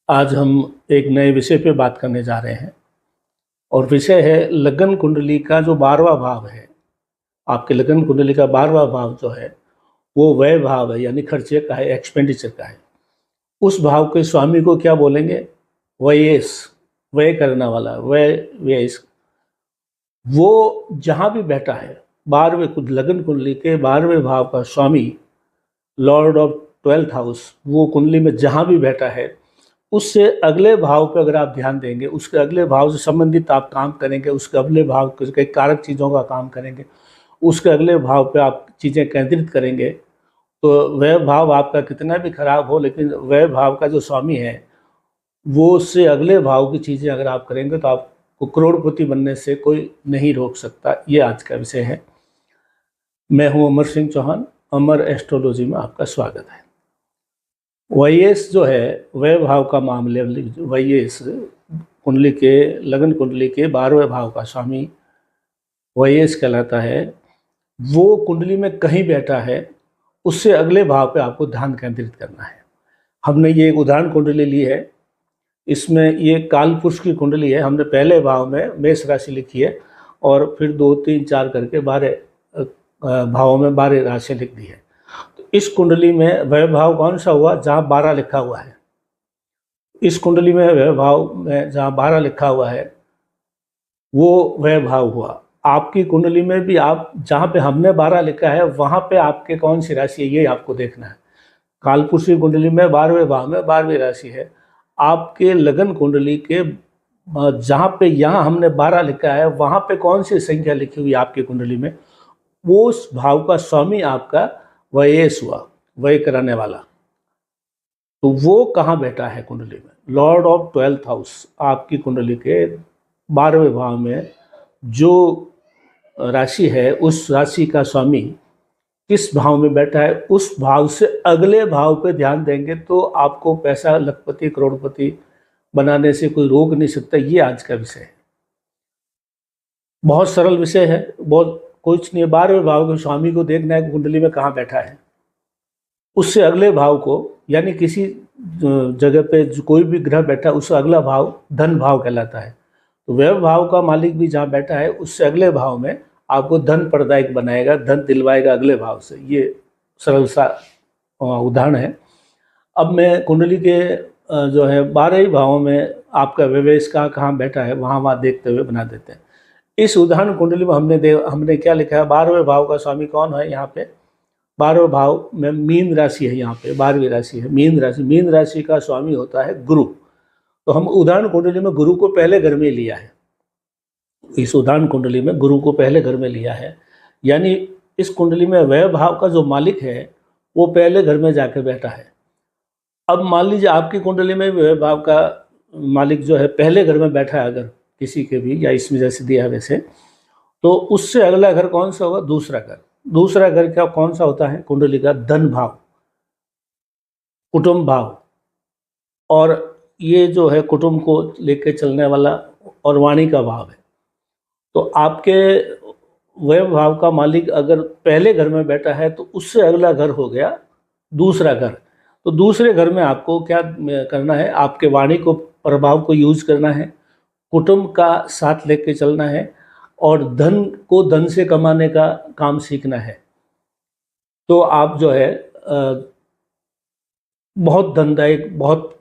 आज हम एक नए विषय पे बात करने जा रहे हैं और विषय है लगन कुंडली का जो 12वां भाव है। आपके लगन कुंडली का 12वां भाव जो है वो व्यय भाव है, यानी खर्चे का है, एक्सपेंडिचर का है। उस भाव के स्वामी को क्या बोलेंगे? व्ययेश, व्यय करने वाला, व्ययेश। वो जहाँ भी बैठा है 12वें लगन कुंडली के 12वें भाव का स्वामी, लॉर्ड ऑफ 12th हाउस, वो कुंडली में जहाँ भी बैठा है उससे अगले भाव पे अगर आप ध्यान देंगे, उसके अगले भाव से संबंधित आप काम करेंगे, उसके अगले भाव के कारक चीज़ों का काम करेंगे, उसके अगले भाव पे आप चीज़ें केंद्रित करेंगे, तो वह भाव आपका कितना भी खराब हो, लेकिन वह भाव का जो स्वामी है वो उससे अगले भाव की चीज़ें अगर आप करेंगे तो आपको करोड़पति बनने से कोई नहीं रोक सकता। ये आज का विषय है। मैं हूँ अमर सिंह चौहान। अमर एस्ट्रोलॉजी में आपका स्वागत है। व्ययेश जो है, वह भाव का मामले, व्ययेश कुंडली के, लगन कुंडली के 12वें भाव का स्वामी व्ययेश कहलाता है। वो कुंडली में कहीं बैठा है, उससे अगले भाव पे आपको ध्यान केंद्रित करना है। हमने ये एक उदाहरण कुंडली ली है। इसमें ये काल पुरुष की कुंडली है। हमने पहले भाव में मेष राशि लिखी है और फिर 2, 3, 4 करके 12 भावों में 12 राशि लिख दी है। इस कुंडली में वह भाव कौन सा हुआ? जहाँ 12 लिखा हुआ है। इस कुंडली में वह भाव में जहाँ 12 लिखा हुआ है वो वह भाव हुआ। आपकी कुंडली में भी आप जहाँ पे हमने 12 लिखा है वहाँ पे आपके कौन सी राशि है, ये आपको देखना है। कालपुरुष की कुंडली में 12वें भाव में 12वीं राशि है। आपके लगन कुंडली के जहाँ पे यहाँ हमने 12 लिखा है वहाँ पे कौन सी संख्या लिखी हुई है आपकी कुंडली में, वो उस भाव का स्वामी आपका व्ययेश हुआ, व्यय कराने वाला। तो वो कहाँ बैठा है कुंडली में? लॉर्ड ऑफ 12th हाउस, आपकी कुंडली के 12वें भाव में जो राशि है उस राशि का स्वामी किस भाव में बैठा है, उस भाव से अगले भाव पे ध्यान देंगे तो आपको पैसा, लखपति, करोड़पति बनाने से कोई रोक नहीं सकता। ये आज का विषय है। बहुत सरल विषय है, बहुत कुछ नहीं है। 12वें भाव के स्वामी को देखना है कुंडली में कहाँ बैठा है, उससे अगले भाव को, यानी किसी जगह पे कोई भी ग्रह बैठा है उससे अगला भाव धन भाव कहलाता है। तो वह भाव का मालिक भी जहाँ बैठा है उससे अगले भाव में आपको धन प्रदायक बनाएगा, धन दिलवाएगा अगले भाव से। ये सरल सा उदाहरण है। अब मैं कुंडली के जो है 12 ही भावों में आपका व्यवेश कहाँ बैठा है वहाँ देखते हुए बना देते हैं। इस उदाहरण कुंडली में हमने क्या लिखा है? 12वें भाव का स्वामी कौन है? यहाँ पे 12वें भाव में मीन राशि है। यहाँ पे 12वीं राशि है मीन राशि। मीन राशि का स्वामी होता है गुरु। तो हम उदाहरण कुंडली में गुरु को पहले घर में लिया है। इस उदाहरण कुंडली में गुरु को पहले घर में लिया है, यानी इस कुंडली में वह भाव का जो मालिक है वो पहले घर में जाके बैठा है। अब मान लीजिए आपकी कुंडली में वह भाव का मालिक जो है पहले घर में बैठा है, अगर किसी के भी, या इसमें जैसे दिया है वैसे, तो उससे अगला घर कौन सा होगा? दूसरा घर। दूसरा घर क्या कौन सा होता है कुंडली का? धन भाव, कुटुंब भाव। और ये जो है कुटुंब को लेके चलने वाला और वाणी का भाव है। तो आपके वह भाव का मालिक अगर पहले घर में बैठा है तो उससे अगला घर हो गया दूसरा घर। तो दूसरे घर में आपको क्या करना है? आपके वाणी को, प्रभाव को यूज करना है, कुटुंब का साथ लेके चलना है और धन को धन से कमाने का काम सीखना है। तो आप जो है बहुत धनदायक, बहुत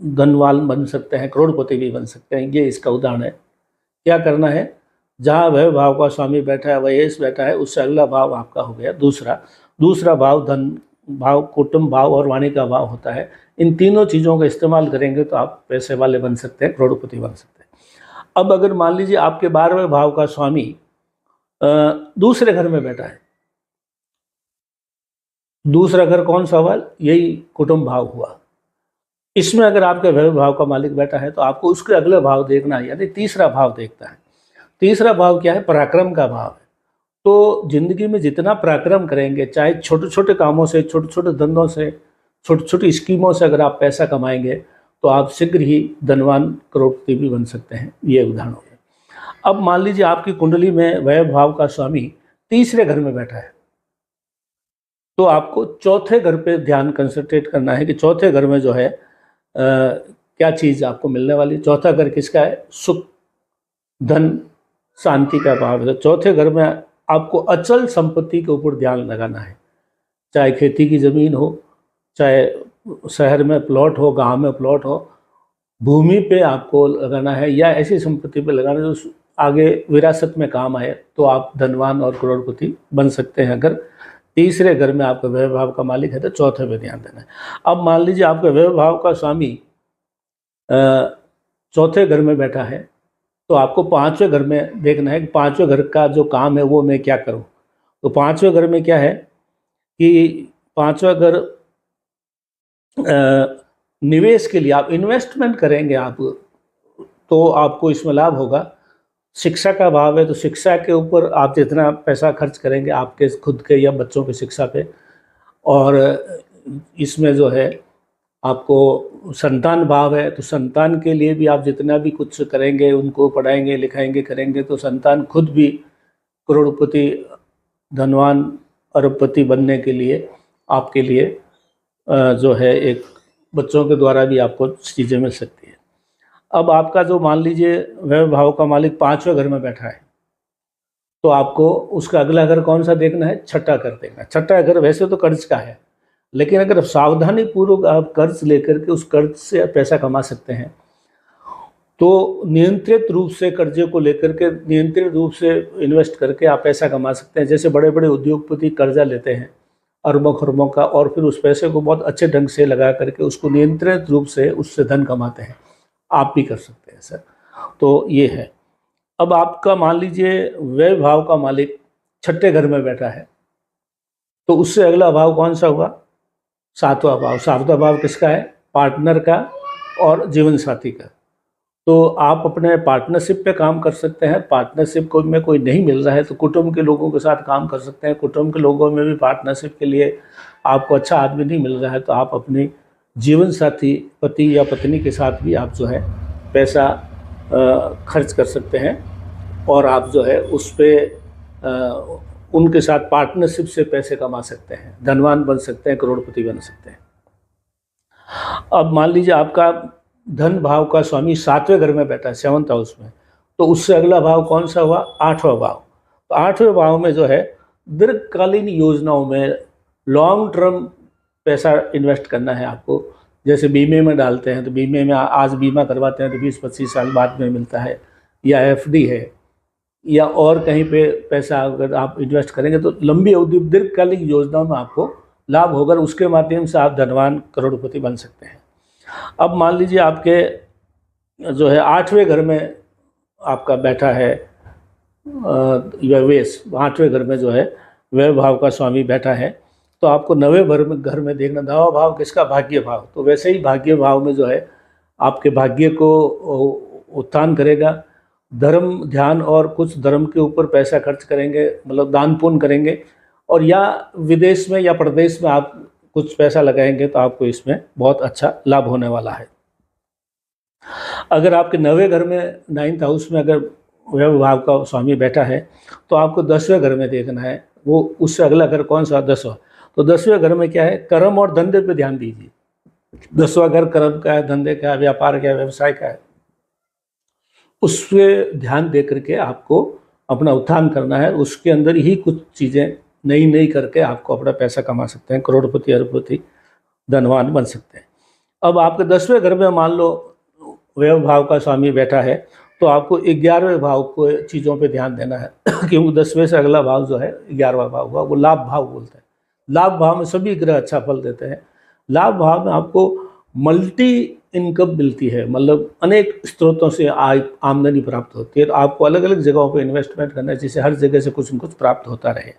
धनवान बन सकते हैं, करोड़पति भी बन सकते हैं। ये इसका उदाहरण है। क्या करना है? जहाँ वह भाव का स्वामी बैठा है, व्ययेश बैठा है, उससे अगला भाव आपका हो गया दूसरा। दूसरा भाव धन भाव, कुटुंब भाव और वाणी का भाव होता है। इन तीनों चीज़ों का इस्तेमाल करेंगे तो आप पैसे वाले बन सकते हैं, करोड़पति बन सकते हैं। अब अगर मान लीजिए आपके 12वें भाव का स्वामी दूसरे घर में बैठा है। दूसरा घर कौन सा हुआ? यही कुटुंब भाव हुआ। इसमें अगर आपके वह भाव का मालिक बैठा है तो आपको उसके अगले भाव देखना है, यानी तीसरा भाव देखता है। तीसरा भाव क्या है? पराक्रम का भाव है। तो जिंदगी में जितना पराक्रम करेंगे, चाहे छोटे छोटे कामों से, छोटे छोटे धंधों से, छोटी छोटी स्कीमों से अगर आप पैसा कमाएंगे तो आप शीघ्र ही धनवान, करोड़पति भी बन सकते हैं। ये उदाहरण हो गया। अब मान लीजिए आपकी कुंडली में वह भाव का स्वामी तीसरे घर में बैठा है, तो आपको चौथे घर पे ध्यान कंसंट्रेट करना है कि चौथे घर में जो है क्या चीज़ आपको मिलने वाली। चौथा घर किसका है? सुख, धन, शांति का भाव है। चौथे घर में आपको अचल संपत्ति के ऊपर ध्यान लगाना है, चाहे खेती की ज़मीन हो, चाहे शहर में प्लॉट हो, गांव में प्लॉट हो, भूमि पे आपको लगाना है या ऐसी संपत्ति पे लगाना है जो आगे विरासत में काम आए, तो आप धनवान और करोड़पति बन सकते हैं। अगर तीसरे घर में आपका व्यय भाव का मालिक है तो चौथे पे ध्यान देना है। अब मान लीजिए आपका व्यय भाव का स्वामी चौथे घर में बैठा है, तो आपको पांचवें घर में देखना है कि पांचवें घर का जो काम है वो मैं क्या करूं। तो पांचवें घर में क्या है कि पांचवा घर निवेश के लिए, आप इन्वेस्टमेंट करेंगे आप, तो आपको इसमें लाभ होगा। शिक्षा का भाव है, तो शिक्षा के ऊपर आप जितना पैसा खर्च करेंगे आपके खुद के या बच्चों की शिक्षा पे, और इसमें जो है आपको संतान भाव है, तो संतान के लिए भी आप जितना भी कुछ करेंगे, उनको पढ़ाएंगे लिखाएंगे करेंगे, तो संतान खुद भी करोड़पति, धनवान, अरबपति बनने के लिए आपके लिए जो है एक बच्चों के द्वारा भी आपको चीज़ें मिल सकती है। अब आपका जो मान लीजिए व्यय भाव का मालिक पांचवें घर में बैठा है, तो आपको उसका अगला घर कौन सा देखना है? छठा घर देखना है। छठा घर वैसे तो कर्ज का है, लेकिन अगर सावधानी पूर्वक आप कर्ज लेकर के उस कर्ज से पैसा कमा सकते हैं, तो नियंत्रित रूप से कर्जे को लेकर के नियंत्रित रूप से इन्वेस्ट करके आप पैसा कमा सकते हैं। जैसे बड़े बड़े उद्योगपति कर्जा लेते हैं अरबों खरबों का, और फिर उस पैसे को बहुत अच्छे ढंग से लगा करके उसको नियंत्रित रूप से उससे धन कमाते हैं। आप भी कर सकते हैं सर। तो ये है। अब आपका मान लीजिए व्यय भाव का मालिक छठे घर में बैठा है, तो उससे अगला भाव कौन सा हुआ? सातवां भाव। सातवां भाव किसका है? पार्टनर का और जीवन साथी का। तो आप अपने पार्टनरशिप पे काम कर सकते हैं। पार्टनरशिप को में कोई नहीं मिल रहा है तो कुटुंब के लोगों के साथ काम कर सकते हैं। कुटुंब के लोगों में भी पार्टनरशिप के लिए आपको अच्छा आदमी नहीं मिल रहा है, तो आप अपने जीवन साथी, पति या पत्नी के साथ भी आप जो है पैसा खर्च कर सकते हैं, और आप जो है उस पर उनके साथ पार्टनरशिप से पैसे कमा सकते हैं, धनवान बन सकते हैं, करोड़पति बन सकते हैं। अब मान लीजिए आपका धन भाव का स्वामी सातवें घर में बैठा है, 7th हाउस में, तो उससे अगला भाव कौन सा हुआ? 8वां भाव। तो 8वें भाव में जो है दीर्घकालीन योजनाओं में लॉन्ग टर्म पैसा इन्वेस्ट करना है आपको। जैसे बीमे में डालते हैं, तो बीमे में आज बीमा करवाते हैं तो 20-25 साल बाद में मिलता है, या एफडी है, या और कहीं पे पैसा अगर आप इन्वेस्ट करेंगे तो लंबी अवधि दीर्घकालीन योजनाओं में आपको लाभ होगा, उसके माध्यम से आप धनवान करोड़पति बन सकते हैं। अब मान लीजिए आपके जो है 8वें घर में आपका बैठा है व्यवेश, 8वें घर में जो है व्यय भाव का स्वामी बैठा है, तो आपको 9वें घर में देखना। 9वां भाव किसका? भाग्य भाव। तो वैसे ही भाग्य भाव में जो है आपके भाग्य को उत्थान करेगा। धर्म, ध्यान और कुछ धर्म के ऊपर पैसा खर्च करेंगे, मतलब दान पुण्य करेंगे, और या विदेश में या प्रदेश में आप कुछ पैसा लगाएंगे तो आपको इसमें बहुत अच्छा लाभ होने वाला है। अगर आपके 9वें घर में 9th हाउस में अगर व्यय भाव का स्वामी बैठा है, तो आपको 10वें घर में देखना है। वो उससे अगला घर कौन सा? 10वां। तो 10वें घर में क्या है? कर्म और धंधे पे ध्यान दीजिए। 10वां घर कर्म का है, धंधे का है, व्यापार का है, व्यवसाय का है, उस पर ध्यान दे करके आपको अपना उत्थान करना है। उसके अंदर ही कुछ चीज़ें नई नई करके आपको अपना पैसा कमा सकते हैं, करोड़पति, अरबपति, धनवान बन सकते हैं। अब आपके 10वें घर में मान लो व्यय भाव का स्वामी बैठा है, तो आपको 11वें भाव को चीज़ों पे ध्यान देना है क्योंकि 10वें से अगला भाव जो है 11वां भाव हुआ, वो लाभ भाव बोलते हैं। लाभ भाव में सभी ग्रह अच्छा फल देते हैं। लाभ भाव में आपको मल्टी इनकम मिलती है, मतलब अनेक स्रोतों से आमदनी प्राप्त होती है। तो आपको अलग अलग जगहों पर इन्वेस्टमेंट करना है, जिससे हर जगह से कुछ न कुछ प्राप्त होता रहे।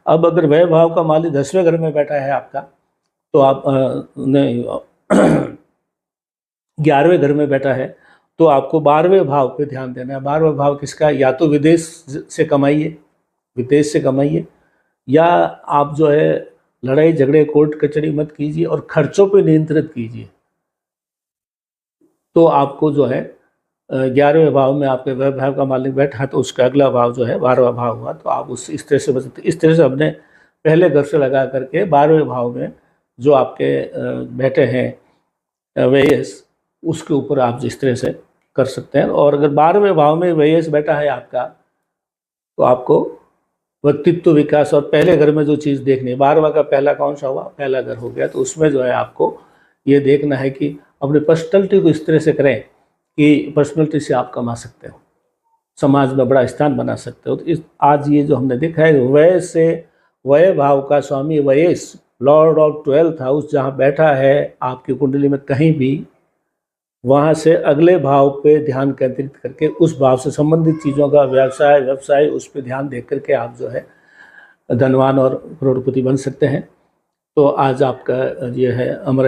अब अगर व्यय भाव का मालिक 10वें घर में बैठा है आपका, तो आप 11वें घर में बैठा है, तो आपको 12वें भाव पे ध्यान देना है। 12वां भाव किसका? या तो विदेश से कमाइए, विदेश से कमाइए, या आप जो है लड़ाई झगड़े कोर्ट कचहरी मत कीजिए और खर्चों पे नियंत्रित कीजिए। तो आपको जो है 11वें भाव में आपके व्यय भाव का मालिक बैठा है, तो उसका अगला भाव जो है 12वां भाव हुआ, तो आप उस इस तरह से बचते। इस तरह से हमने पहले घर से लगा करके 12वें भाव में जो आपके बैठे हैं व्ययस, उसके ऊपर आप जिस तरह से कर सकते हैं। और अगर 12वें भाव में व्ययस बैठा है आपका, तो आपको व्यक्तित्व विकास और पहले घर में जो चीज़ देखनी है, 12वां का पहला कौन सा हुआ, पहला घर हो गया, तो उसमें जो है आपको ये देखना है कि अपनी पर्सनैलिटी को इस तरह से करें कि पर्सनैलिटी से आप कमा सकते हो, समाज में बड़ा स्थान बना सकते हो। तो इस आज ये जो हमने देखा है, व्यय से व्यय भाव का स्वामी व्ययस, लॉर्ड ऑफ 12th हाउस जहाँ बैठा है आपकी कुंडली में कहीं भी, वहाँ से अगले भाव पे ध्यान केंद्रित करके उस भाव से संबंधित चीज़ों का व्यवसाय उस पर ध्यान दे करके आप जो है धनवान और करोड़पति बन सकते हैं। तो आज आपका ये है अमर